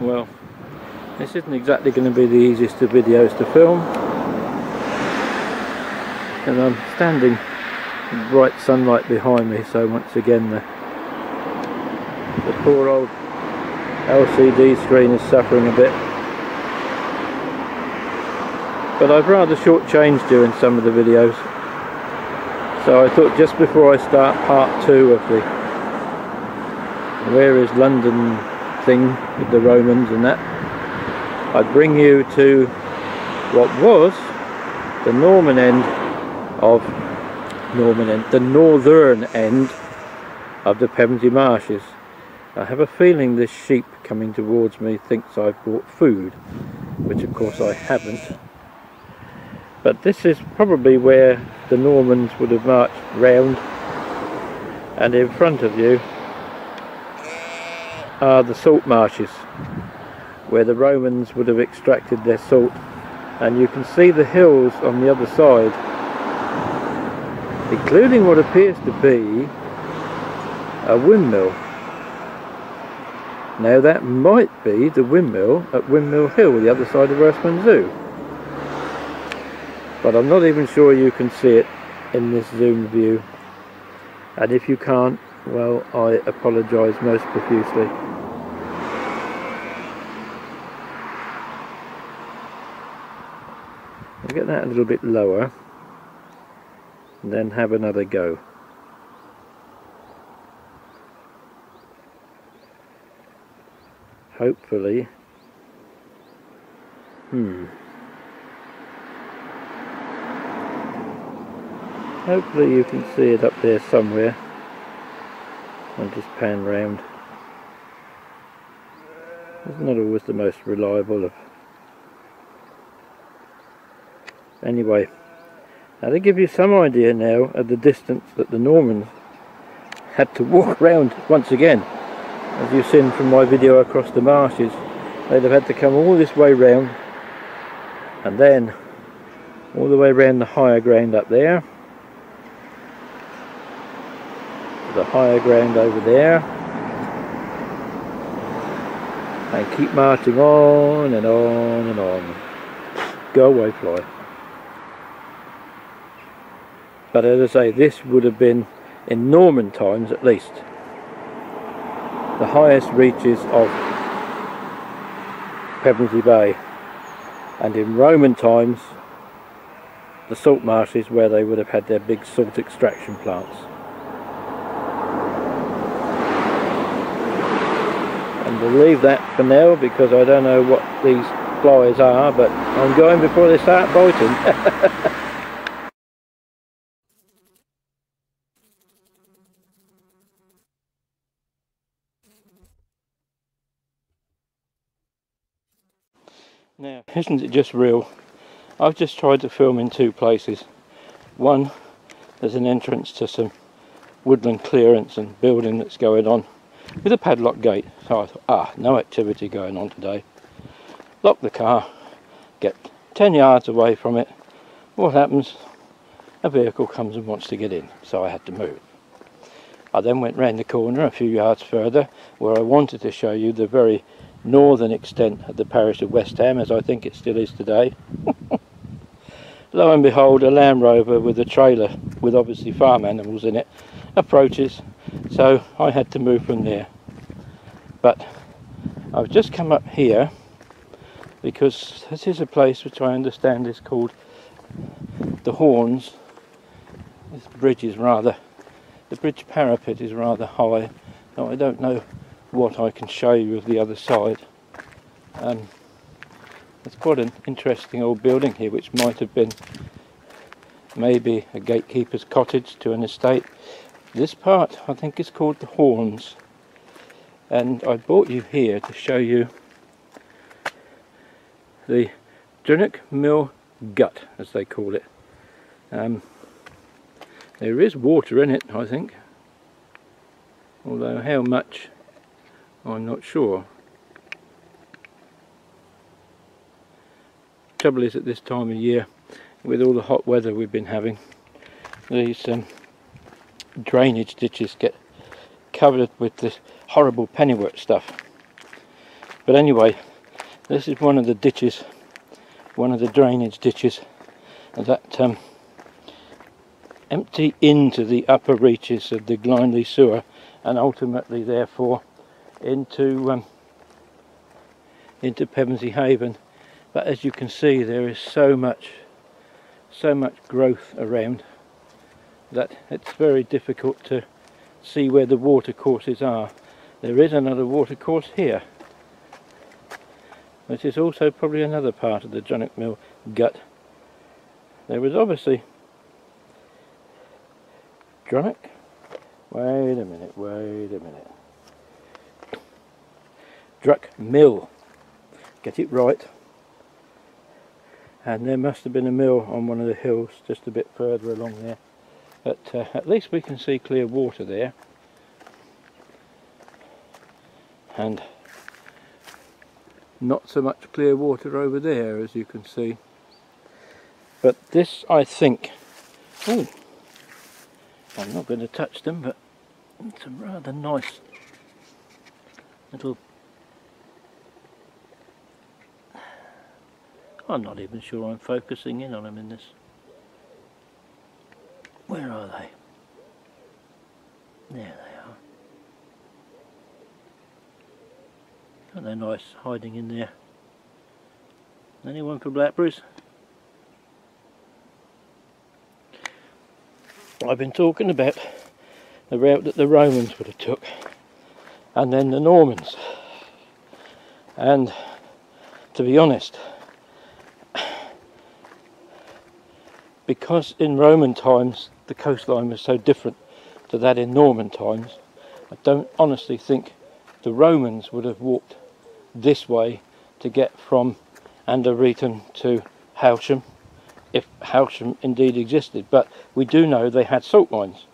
Well, this isn't exactly going to be the easiest of videos to film, and I'm standing in bright sunlight behind me, so once again the poor old LCD screen is suffering a bit. But I've rather shortchanged you in some of the videos, so I thought just before I start part 2 of the Where is London thing with the Romans and that, I'd bring you to what was the northern end of the Pevensey Marshes. I have a feeling this sheep coming towards me thinks I've brought food, which of course I haven't. But this is probably where the Normans would have marched round, and in front of you are the salt marshes where the Romans would have extracted their salt, and you can see the hills on the other side, including what appears to be a windmill. Now that might be the windmill at Windmill Hill, the other side of Earthman Zoo, but I'm not even sure you can see it in this zoom view, and if you can't, well, I apologise most profusely. I'll get that a little bit lower and then have another go. Hopefully, hopefully you can see it up there somewhere. I'll just pan round. It's not always the most reliable of. Anyway, now to give you some idea now of the distance that the Normans had to walk round once again, as you've seen from my video across the marshes, they'd have had to come all this way round and then all the way round the higher ground up there, the higher ground over there, and keep marching on and on and on. Go away, fly. But as I say, this would have been, in Norman times at least, the highest reaches of Pevensey Bay, and in Roman times the salt marshes where they would have had their big salt extraction plants. And we'll leave that for now because I don't know what these flies are, but I'm going before they start biting. Now, isn't it just real? I've just tried to film in 2 places. One, there's an entrance to some woodland clearance and building that's going on with a padlock gate. So I thought, no activity going on today. Lock the car, get 10 yards away from it. What happens? A vehicle comes and wants to get in, so I had to move. I then went round the corner a few yards further where I wanted to show you the very northern extent of the parish of Westham, as I think it still is today. Lo and behold, a Land Rover with a trailer with obviously farm animals in it approaches, so I had to move from there. But I've just come up here because this is a place which I understand is called the Horns. This bridge is rather, the bridge parapet is rather high. Now I don't know what I can show you of the other side. It's quite an interesting old building here, which might have been maybe a gatekeeper's cottage to an estate. This part I think is called the Horns, and I brought you here to show you the Drinnock Mill Gut, as they call it. There is water in it, I think, although how much I'm not sure. Trouble is, at this time of year, with all the hot weather we've been having, these drainage ditches get covered with this horrible pennywort stuff. But anyway, this is one of the ditches, one of the drainage ditches that empty into the upper reaches of the Grinley sewer, and ultimately therefore into Pevensey Haven. But as you can see, there is so much growth around that it's very difficult to see where the water courses are. There is another water course here, which is also probably another part of the Jonnock Mill gut. There was obviously Jonnock. Wait a minute. Druck Mill. Get it right. And there must have been a mill on one of the hills just a bit further along there. But at least we can see clear water there. And not so much clear water over there, as you can see. But this, I think, oh, I'm not going to touch them, but it's a rather nice little, I'm not even sure I'm focusing in on them in this. Where are they? There they are. Aren't they nice, hiding in there? Anyone for blackberries? I've been talking about the route that the Romans would have took, and then the Normans. And to be honest, because in Roman times the coastline was so different to that in Norman times, I don't honestly think the Romans would have walked this way to get from Andereton to Howsham, if Howsham indeed existed. But we do know they had salt mines.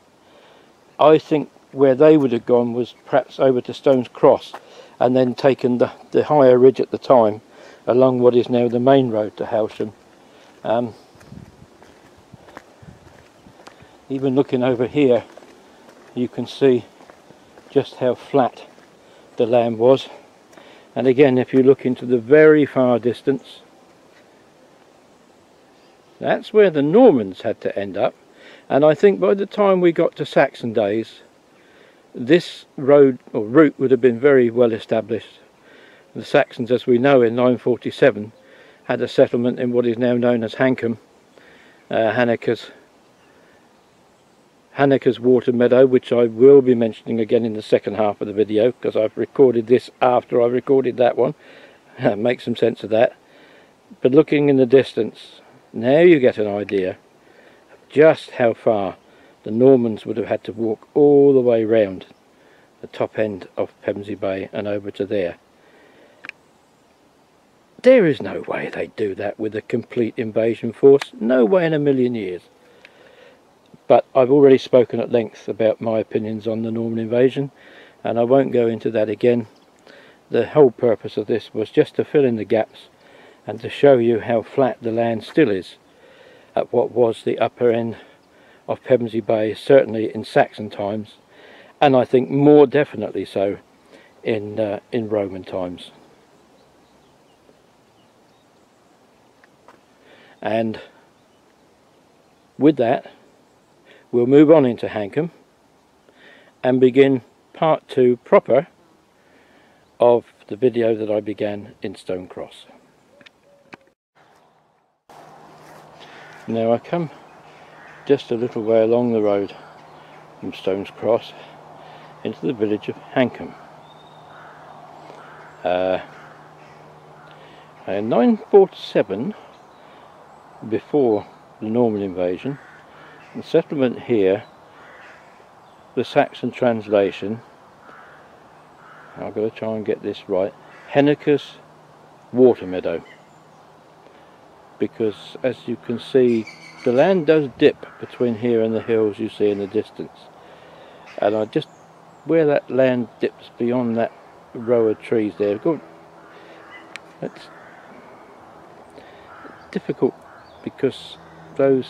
I think where they would have gone was perhaps over to Stone Cross, and then taken the higher ridge at the time along what is now the main road to Howsham. Even looking over here, you can see just how flat the land was. And again, if you look into the very far distance, that's where the Normans had to end up. And I think by the time we got to Saxon days, this road or route would have been very well established. The Saxons, as we know, in 947 had a settlement in what is now known as Hankham, Hanneke's water meadow, which I will be mentioning again in the second half of the video, because I've recorded this after I've recorded that one. Make some sense of that. But looking in the distance, now you get an idea of just how far the Normans would have had to walk all the way round the top end of Pevensey Bay and over to there. There is no way they'd do that with a complete invasion force. No way in a million years. But I've already spoken at length about my opinions on the Norman invasion, and I won't go into that again. The whole purpose of this was just to fill in the gaps and to show you how flat the land still is at what was the upper end of Pevensey Bay, certainly in Saxon times, and I think more definitely so in Roman times. And with that, we'll move on into Hankham and begin part 2 proper of the video that I began in Stone Cross. Now I come just a little way along the road from Stone's Cross into the village of Hankham. In 947, before the Norman invasion, the settlement here, the Saxon translation, I've got to try and get this right, Henneke's water meadow, because as you can see the land does dip between here and the hills you see in the distance, and I just, where that land dips beyond that row of trees there, it's difficult because those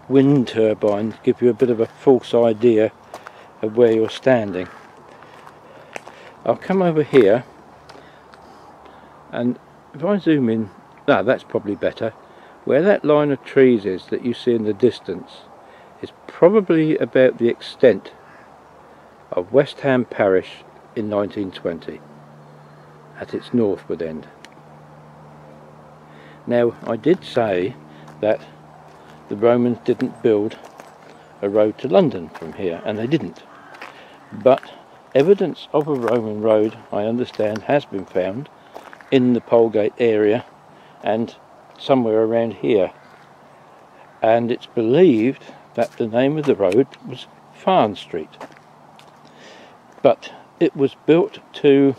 wind turbines give you a bit of a false idea of where you're standing. I'll come over here, and if I zoom in, that's probably better. Where that line of trees is that you see in the distance is probably about the extent of Westham Parish in 1920 at its northward end. Now, I did say that the Romans didn't build a road to London from here, and they didn't, but evidence of a Roman road, I understand, has been found in the Polegate area and somewhere around here, and it's believed that the name of the road was Farn Street, but it was built to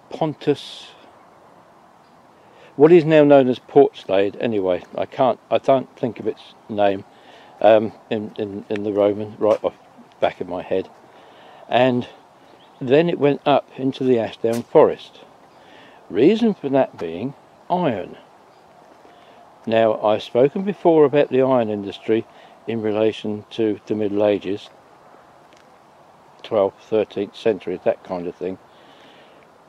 Pontus, what is now known as Portslade. Anyway, I can't think of its name in the Roman right off the back of my head, and then it went up into the Ashdown Forest. Reason for that being iron. Now, I've spoken before about the iron industry in relation to the Middle Ages, 12th, 13th century, that kind of thing.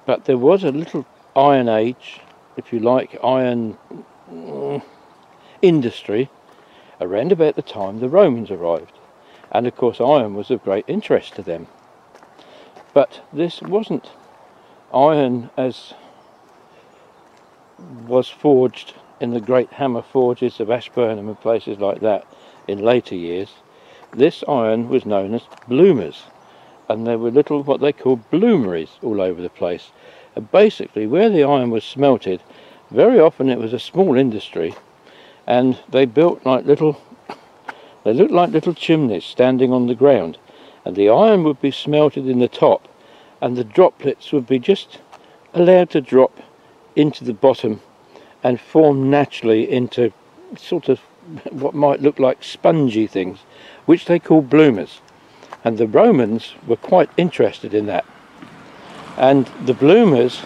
But there was a little iron age, if you like, iron industry around about the time the Romans arrived. And of course iron was of great interest to them. But this wasn't iron as was forged in the great hammer forges of Ashburnham and places like that in later years. This iron was known as bloomers, and there were little what they called bloomeries all over the place. And basically where the iron was smelted, very often it was a small industry, and they built like little, they looked like little chimneys standing on the ground, and the iron would be smelted in the top, and the droplets would be just allowed to drop into the bottom and form naturally into sort of what might look like spongy things, which they called bloomers. And the Romans were quite interested in that, and the bloomers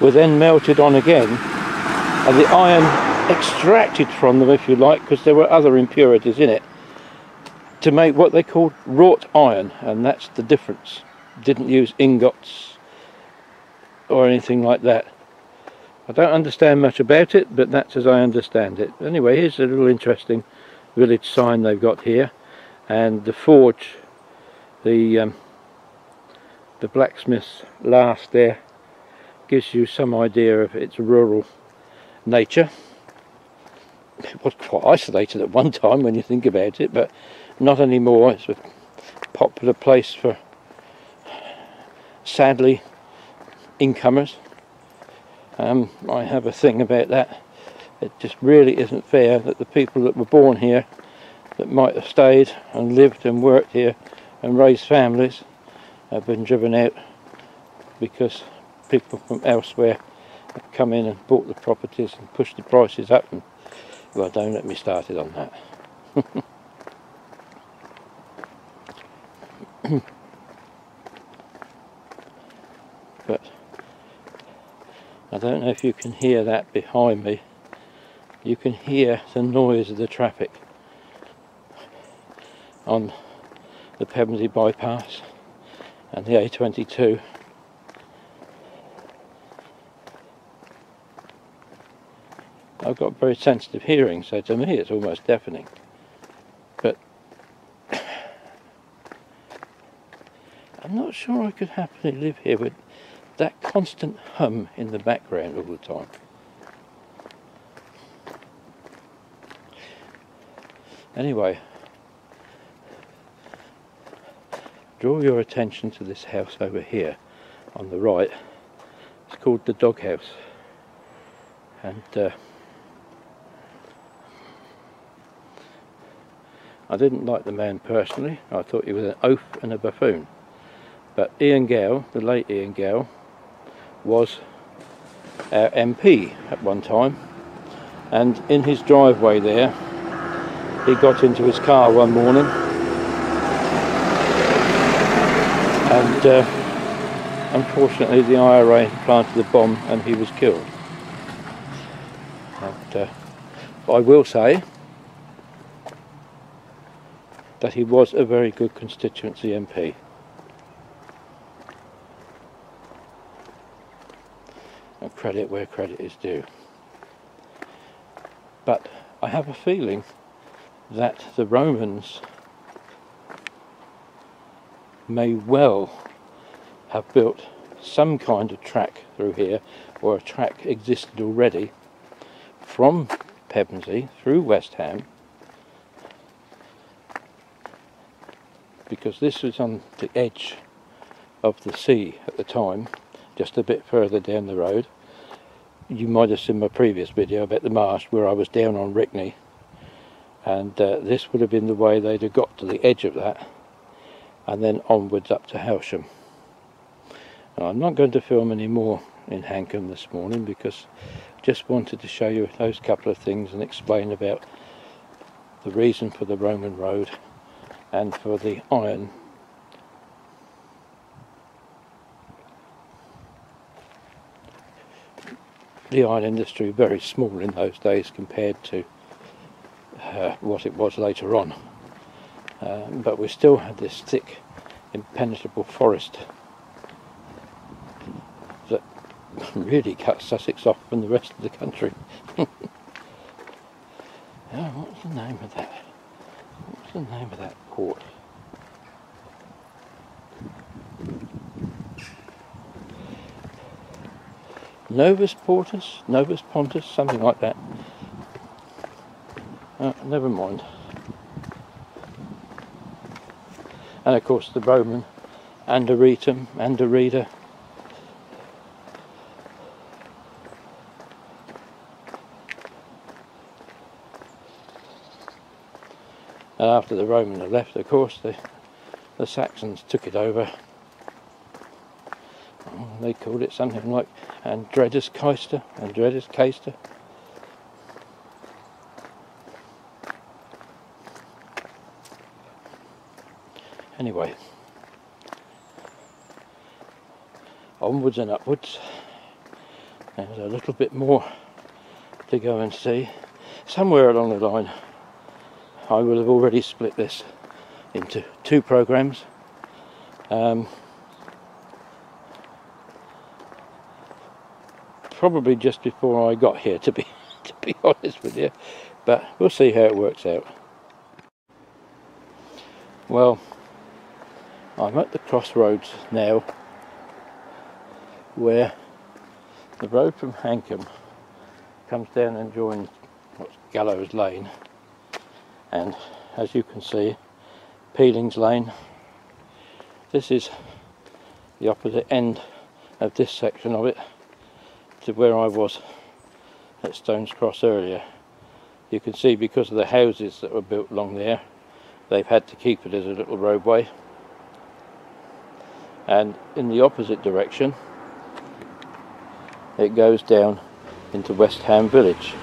were then melted on again, and the iron extracted from them, if you like, because there were other impurities in it, to make what they called wrought iron. And that's the difference. Didn't use ingots or anything like that. I don't understand much about it, but that's as I understand it. Anyway, here's a little interesting village sign they've got here, and the forge, the blacksmith's last there, gives you some idea of its rural nature. It was quite isolated at one time when you think about it, but not anymore. It's a popular place for, sadly, incomers. I have a thing about that. It just really isn't fair that the people that were born here, that might have stayed and lived and worked here and raised families, have been driven out because people from elsewhere have come in and bought the properties and pushed the prices up. And well, don't let me start it on that. But I don't know if you can hear that behind me. You can hear the noise of the traffic on the Pevensey bypass and the A22. I've got very sensitive hearing, so to me it's almost deafening. But I'm not sure I could happily live here with that constant hum in the background all the time. Anyway, draw your attention to this house over here on the right. It's called the Dog House, and I didn't like the man personally. I thought he was an oaf and a buffoon. But Ian Gow, the late Ian Gow, was our MP at one time, and in his driveway there he got into his car one morning and unfortunately the IRA planted a bomb and he was killed. And I will say that he was a very good constituency MP. And credit where credit is due. But I have a feeling that the Romans may well have built some kind of track through here, or a track existed already from Pevensey through Westham, because this was on the edge of the sea at the time, just a bit further down the road. You might have seen my previous video about the marsh where I was down on Rickney, and this would have been the way they'd have got to the edge of that and then onwards up to Howsham. Now, I'm not going to film any more in Hankham this morning because I just wanted to show you those couple of things and explain about the reason for the Roman road and for the iron. The iron industry very small in those days compared to what it was later on, but we still had this thick impenetrable forest that really cut Sussex off from the rest of the country. Oh, what's the name of that? What's the name of that port? Novus Portus? Novus Pontus? Something like that. Never mind. And of course the Roman Anderetum, Anderida. And after the Romans had left, of course, the Saxons took it over. Oh, they called it something like Andredus Caister, Andredus Caister. Anyway, onwards and upwards. There's a little bit more to go and see. Somewhere along the line I will have already split this into 2 programs. Probably just before I got here, to be honest with you, but we'll see how it works out. Well, I'm at the crossroads now where the road from Hankham comes down and joins what's Gallows Lane, and as you can see, Peelings Lane. This is the opposite end of this section of it to where I was at Stone Cross earlier. You can see because of the houses that were built along there, they've had to keep it as a little roadway. And in the opposite direction it goes down into Westham village,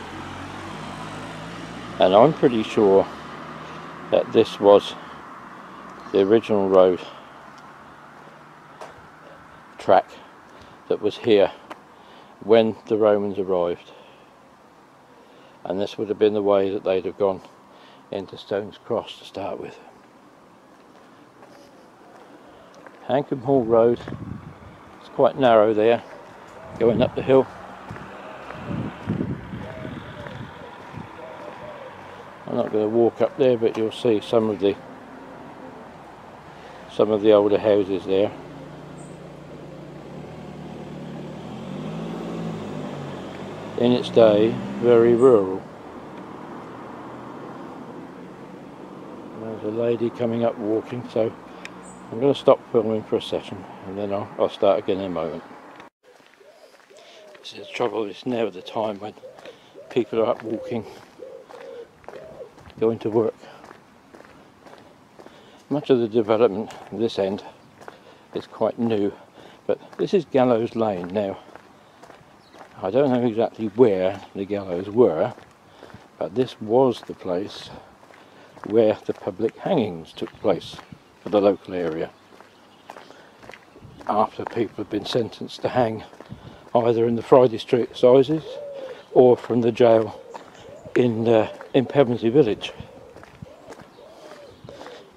and I'm pretty sure that this was the original road track that was here when the Romans arrived, and this would have been the way that they'd have gone into Stone's Cross to start with. Hankham Hall Road, it's quite narrow there, going up the hill. I'm not going to walk up there, but you'll see some of the older houses there. In its day, very rural. There's a lady coming up walking, so I'm going to stop filming for a second and then I'll start again in a moment. This is the trouble, it's now the time when people are up walking, going to work. Much of the development at this end is quite new, but this is Gallows Lane now. I don't know exactly where the gallows were, but this was the place where the public hangings took place for the local area, after people had been sentenced to hang either in the Friday Street Assizes or from the jail in Pevensey village.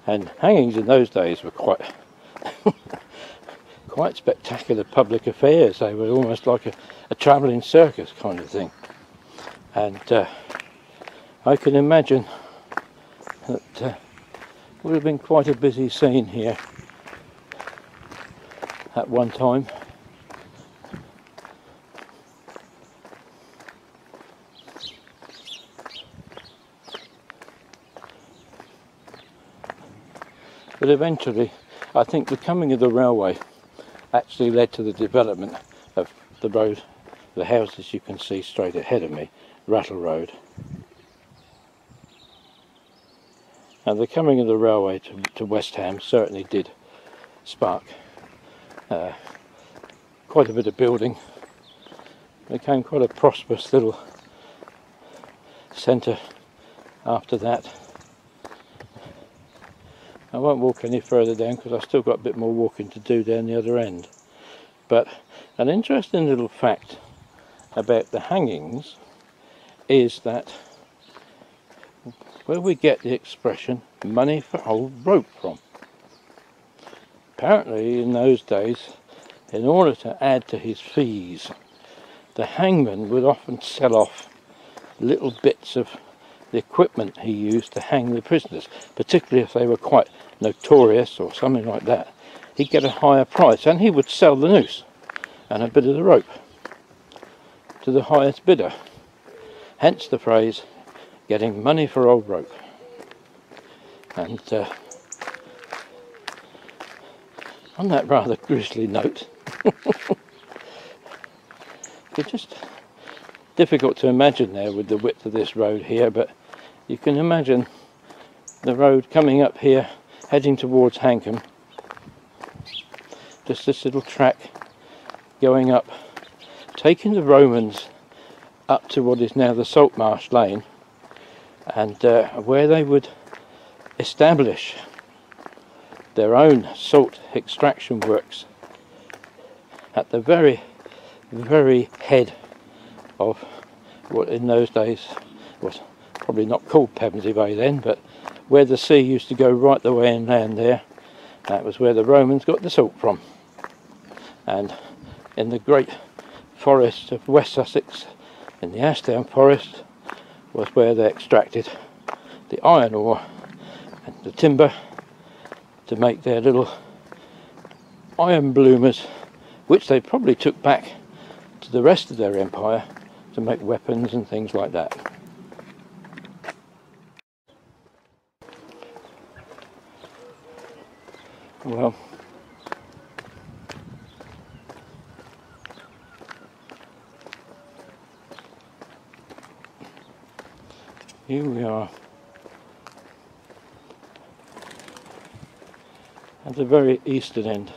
And hangings in those days were quite quite spectacular public affairs. They were almost like a travelling circus kind of thing. And I can imagine that it would have been quite a busy scene here at one time. But eventually, I think the coming of the railway actually led to the development of the road, the houses you can see straight ahead of me, Rattle Road. And the coming of the railway to Westham certainly did spark quite a bit of building. It became quite a prosperous little centre after that. I won't walk any further down because I've still got a bit more walking to do down the other end. But an interesting little fact about the hangings is that where we get the expression money for old rope from. Apparently in those days, in order to add to his fees, the hangman would often sell off little bits of the equipment he used to hang the prisoners, particularly if they were quite notorious or something like that. He'd get a higher price, and he would sell the noose and a bit of the rope to the highest bidder. Hence the phrase, getting money for old rope. And on that rather grisly note, it's just difficult to imagine there with the width of this road here, but you can imagine the road coming up here heading towards Hankham, just this little track going up, taking the Romans up to what is now the Saltmarsh Lane, and where they would establish their own salt extraction works at the very, very head of what in those days was probably not called Pevensey Bay then, but where the sea used to go right the way inland there. That was where the Romans got the salt from. And in the great forest of West Sussex, in the Ashdown Forest, was where they extracted the iron ore and the timber to make their little iron bloomers, which they probably took back to the rest of their empire to make weapons and things like that. Well, here we are at the very eastern end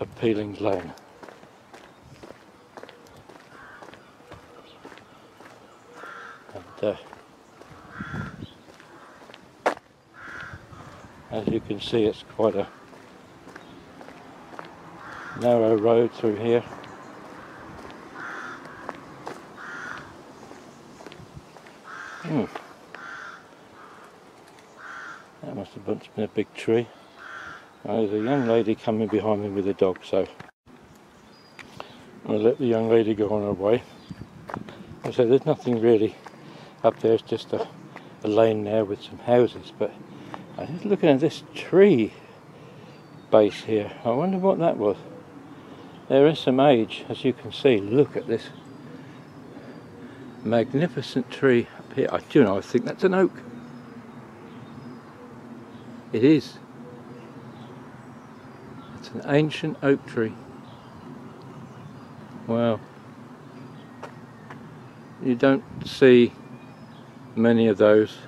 of Peelings Lane. And as you can see, it's quite a narrow road through here. That must have been a big tree. There's a young lady coming behind me with a dog, so I'll let the young lady go on her way. I say there's nothing really up there, it's just a lane there with some houses, but I was looking at this tree base here. I wonder what that was. There is some age, as you can see. Look at this magnificent tree up here. I think that's an oak. It is. It's an ancient oak tree. Wow. You don't see many of those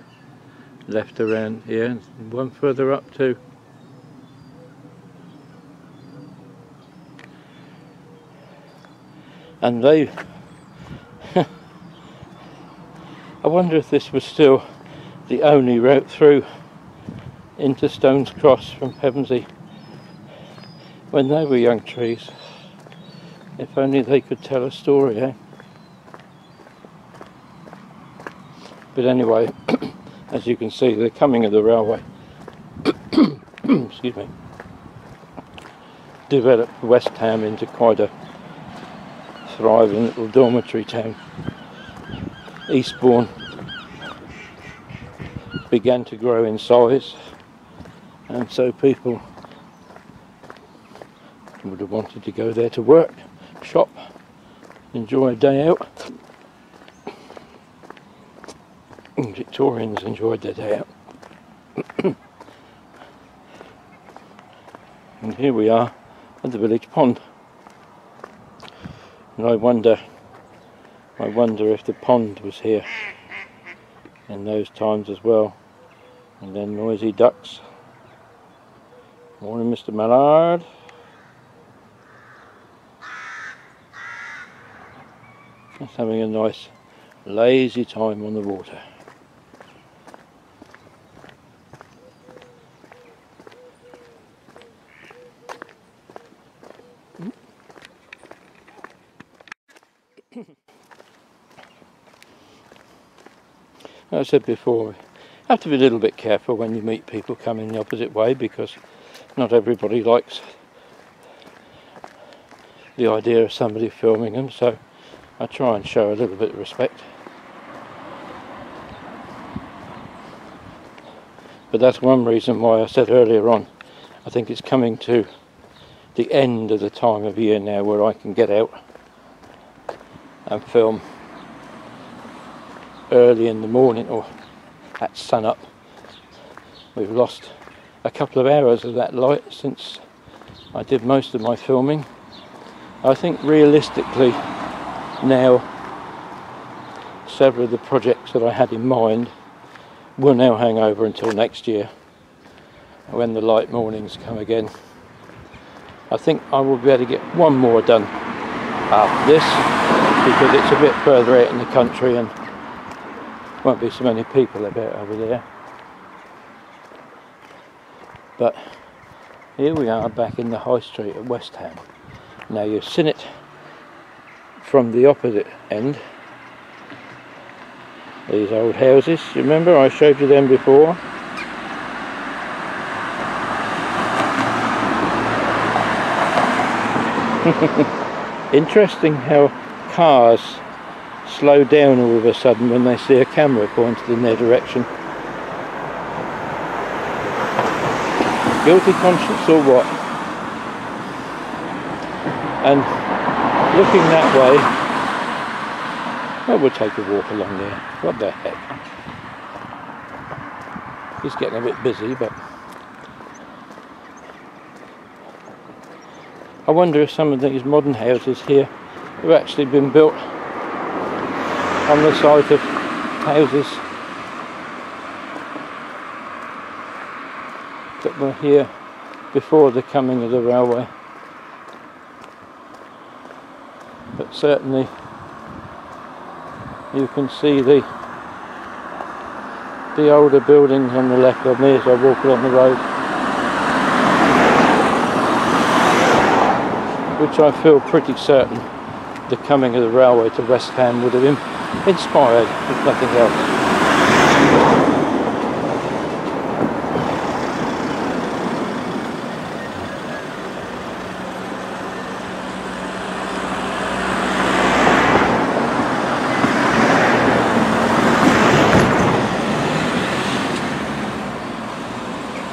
left around here. And one further up too. And they I wonder if this was still the only route through into Stone Cross from Pevensey when they were young trees. If only they could tell a story, eh? But anyway, as you can see, the coming of the railway excuse me, developed Westham into quite a thriving little dormitory town. Eastbourne began to grow in size, and so people would have wanted to go there to work, shop, enjoy a day out. And Victorians enjoyed their day out. And here we are at the village pond. And I wonder if the pond was here in those times as well. And then noisy ducks. Morning, Mr. Mallard. Just having a nice lazy time on the water. As I said before, you have to be a little bit careful when you meet people coming the opposite way, because not everybody likes the idea of somebody filming them, so I try and show a little bit of respect. But that's one reason why I said earlier on, I think it's coming to the end of the time of year now where I can get out and film early in the morning or at sun up. We've lost a couple of hours of that light since I did most of my filming. I think realistically now several of the projects that I had in mind will now hang over until next year when the light mornings come again. I think I will be able to get one more done after this, because it's a bit further out in the country and won't be so many people about over there. But here we are back in the high street at Westham. Now you've seen it from the opposite end. These old houses, you remember I showed you them before? Interesting how cars slow down all of a sudden when they see a camera pointed in their direction. Guilty conscience or what? And looking that way, well, we'll take a walk along there. What the heck? It's getting a bit busy, but I wonder if some of these modern houses here have actually been built on the site of houses that were here before the coming of the railway. But certainly you can see the older buildings on the left of me as I walk along the road, which I feel pretty certain the coming of the railway to Westham would have inspired, if nothing else.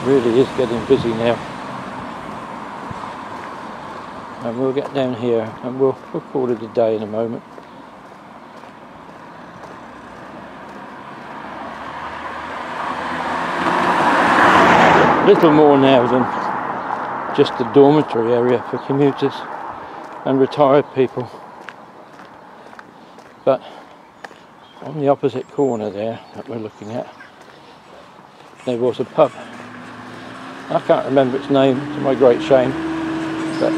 Really is getting busy now, and we'll get down here and we'll call it a day in a moment. Little more now than just a dormitory area for commuters and retired people, but on the opposite corner there that we're looking at, there was a pub. I can't remember its name, to my great shame, but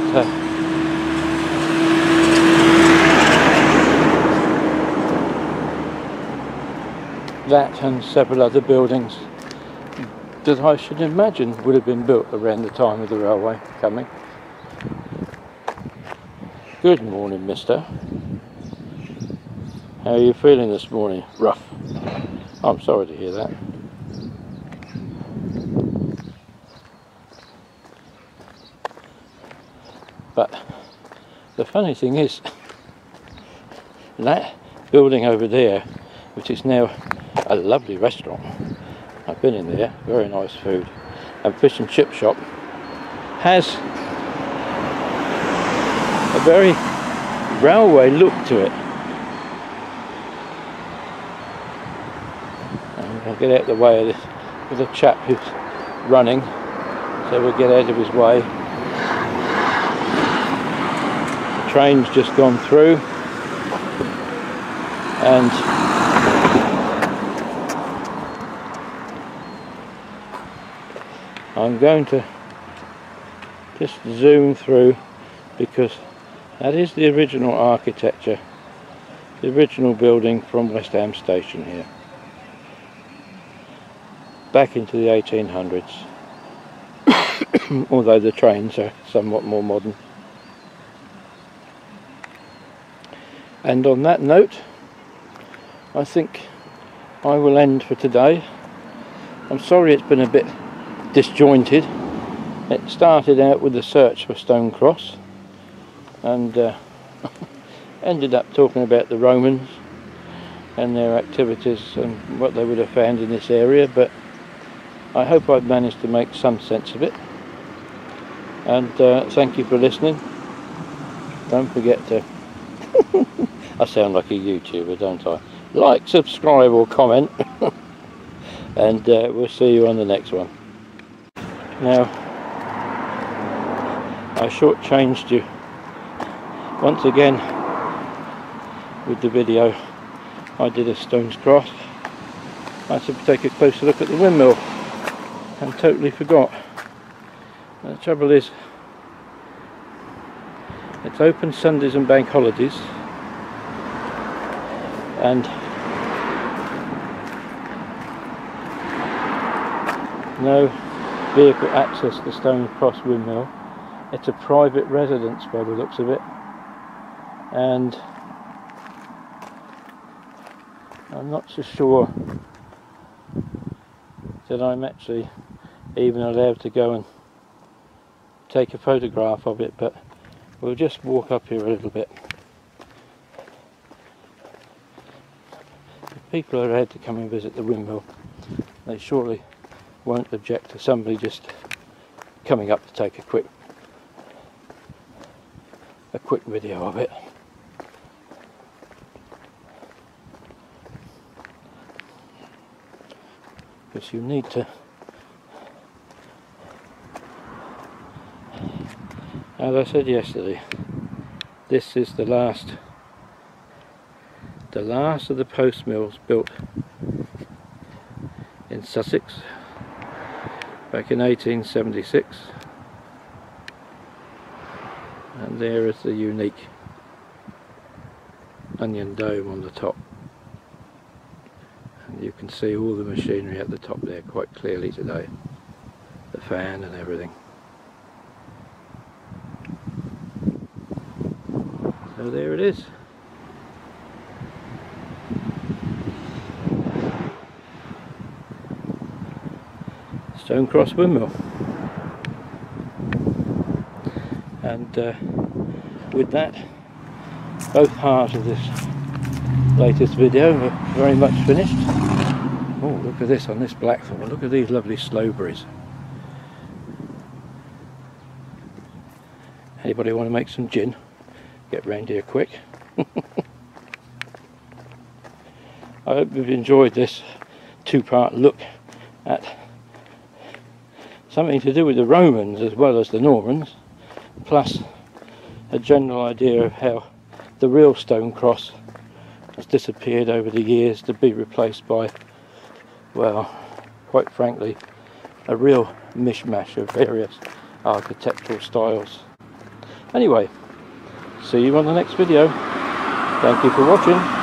that and several other buildings that I should imagine would have been built around the time of the railway coming. Good morning, mister. How are you feeling this morning? Rough. I'm sorry to hear that. But the funny thing is, that building over there, which is now a lovely restaurant, I've been in there, very nice food, and fish and chip shop, has a very railway look to it. And I'll get out of the way of this. There's a chap who's running, so we'll get out of his way. The train's just gone through, and I'm going to just zoom through, because that is the original architecture, the original building from Westham Station here, back into the 1800s, although the trains are somewhat more modern. And on that note, I think I will end for today. I'm sorry it's been a bit disjointed. It started out with the search for Stone Cross, and ended up talking about the Romans and their activities and what they would have found in this area, but I hope I've managed to make some sense of it. And thank you for listening. Don't forget to I sound like a YouTuber, don't I? Like, subscribe or comment. And we'll see you on the next one. Now, I shortchanged you once again with the video I did of Stone Cross. I said to take a closer look at the windmill and totally forgot. The trouble is, it's open Sundays and bank holidays, and no vehicle access to Stone Cross windmill. It's a private residence by the looks of it, and I'm not so sure that I'm actually even allowed to go and take a photograph of it, but we'll just walk up here a little bit. If people are allowed to come and visit the windmill, they surely won't object to somebody just coming up to take a quick video of it. Because you need to, as I said yesterday, this is the last of the post mills built in Sussex back in 1876, and there is the unique onion dome on the top, and you can see all the machinery at the top there quite clearly today, the fan and everything. So there it is. Stone Cross windmill. And with that, both halves of this latest video are very much finished. Oh, look at this on this blackthorn. Look at these lovely slowberries. Anybody want to make some gin? Get round here quick. I hope you've enjoyed this two-part look at something to do with the Romans as well as the Normans, plus a general idea of how the real Stone Cross has disappeared over the years to be replaced by, well, quite frankly, a real mishmash of various architectural styles. Anyway, see you on the next video. Thank you for watching.